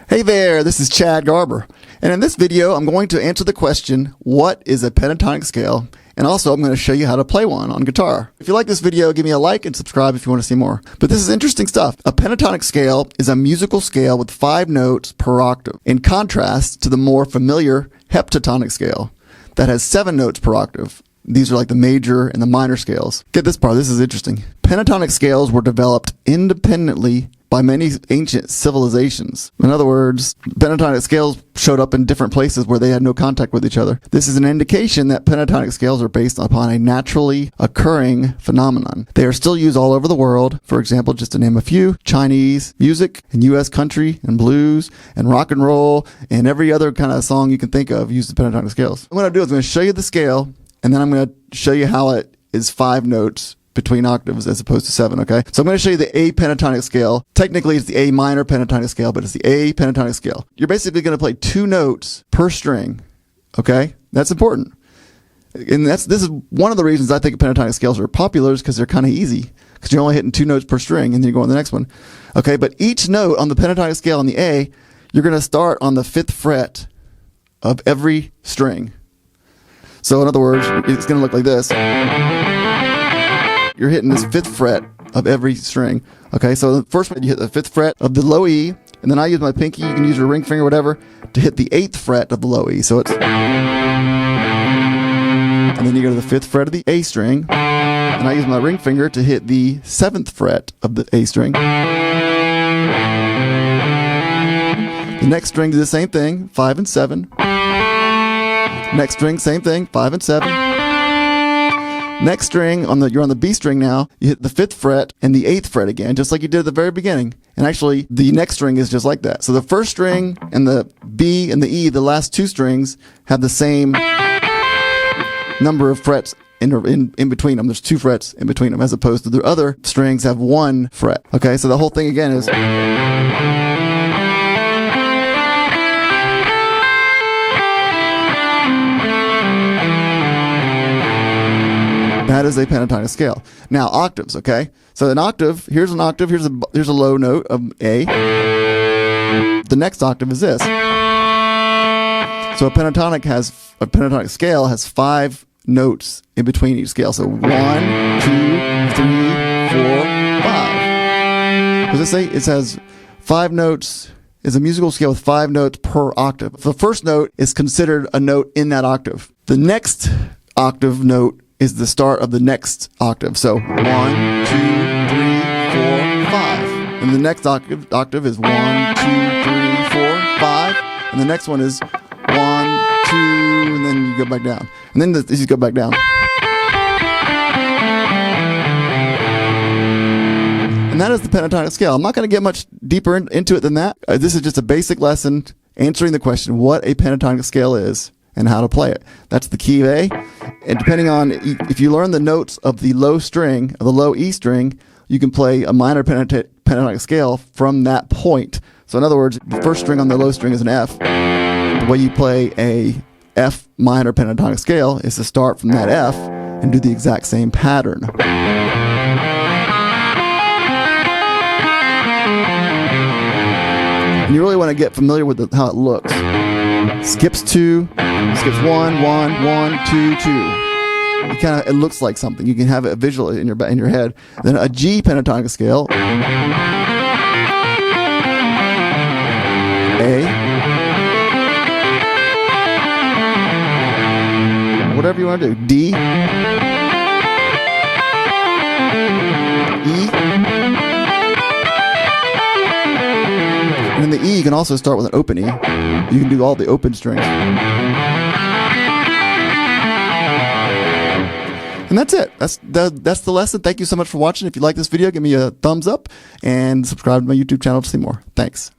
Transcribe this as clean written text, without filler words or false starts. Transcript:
Hey there, this is Chad Garber, and in this video I'm going to answer the question, what is a pentatonic scale? And also I'm going to show you how to play one on guitar. If you like this video, give me a like and subscribe if you want to see more. But this is interesting stuff. A pentatonic scale is a musical scale with 5 notes per octave, in contrast to the more familiar heptatonic scale that has 7 notes per octave. These are like the major and the minor scales. Get this part, this is interesting. Pentatonic scales were developed independently by many ancient civilizations. In other words, pentatonic scales showed up in different places where they had no contact with each other. This is an indication that pentatonic scales are based upon a naturally occurring phenomenon. They are still used all over the world. For example, just to name a few, Chinese music and U.S. country and blues and rock and roll and every other kind of song you can think of uses pentatonic scales. What I'm going to do is I'm going to show you the scale, and then I'm going to show you how it is 5 notes between octaves as opposed to 7, okay? So I'm going to show you the A pentatonic scale. Technically, it's the A minor pentatonic scale, but it's the A pentatonic scale. You're basically going to play 2 notes per string, okay? That's important. And this is one of the reasons I think pentatonic scales are popular, is because they're kind of easy, because you're only hitting 2 notes per string, and then you go on the next one. Okay, but each note on the pentatonic scale on the A, you're going to start on the 5th fret of every string. So in other words, it's going to look like this. You're hitting this 5th fret of every string. Okay, so the first one, you hit the 5th fret of the low E, and then I use my pinky, you can use your ring finger, whatever, to hit the 8th fret of the low E. So it's, and then you go to the 5th fret of the A string, and I use my ring finger to hit the 7th fret of the A string. The next string do the same thing, 5 and 7. Next string, same thing, 5 and 7. Next string, you're on the B string now, you hit the 5th fret and the 8th fret again, just like you did at the very beginning. And actually, the next string is just like that. So the first string and the B and the E, the last 2 strings, have the same number of frets in between them. There's 2 frets in between them, as opposed to the other strings have 1 fret. Okay, so the whole thing again is... That is a pentatonic scale. Now, octaves, okay? So an octave, here's an octave, here's a low note of A. The next octave is this. So a pentatonic scale has 5 notes in between each scale. So 1, 2, 3, 4, 5. What does it say? It says 5 notes is a musical scale with 5 notes per octave. The first note is considered a note in that octave. The next octave note is the start of the next octave. So 1, 2, 3, 4, 5. And the next octave is 1, 2, 3, 4, 5. And the next one is 1, 2, and then you go back down. And then you go back down. And that is the pentatonic scale. I'm not going to get much deeper into it than that. This is just a basic lesson answering the question what a pentatonic scale is and how to play it. That's the key of A. And depending on, if you learn the notes of the low string, of the low E string, you can play a minor pentatonic scale from that point. So in other words, the first string on the low string is an F. The way you play a F minor pentatonic scale is to start from that F and do the exact same pattern. And you really want to get familiar with how it looks. Skips 2, skips 1, 1, 1, 2, 2. It looks like something. You can have it visually in your head. Then a G pentatonic scale. A. Whatever you want to do. D. E. And in the E, you can also start with an open E. You can do all the open strings. And that's it. That's the lesson. Thank you so much for watching. If you like this video, give me a thumbs up and subscribe to my YouTube channel to see more. Thanks.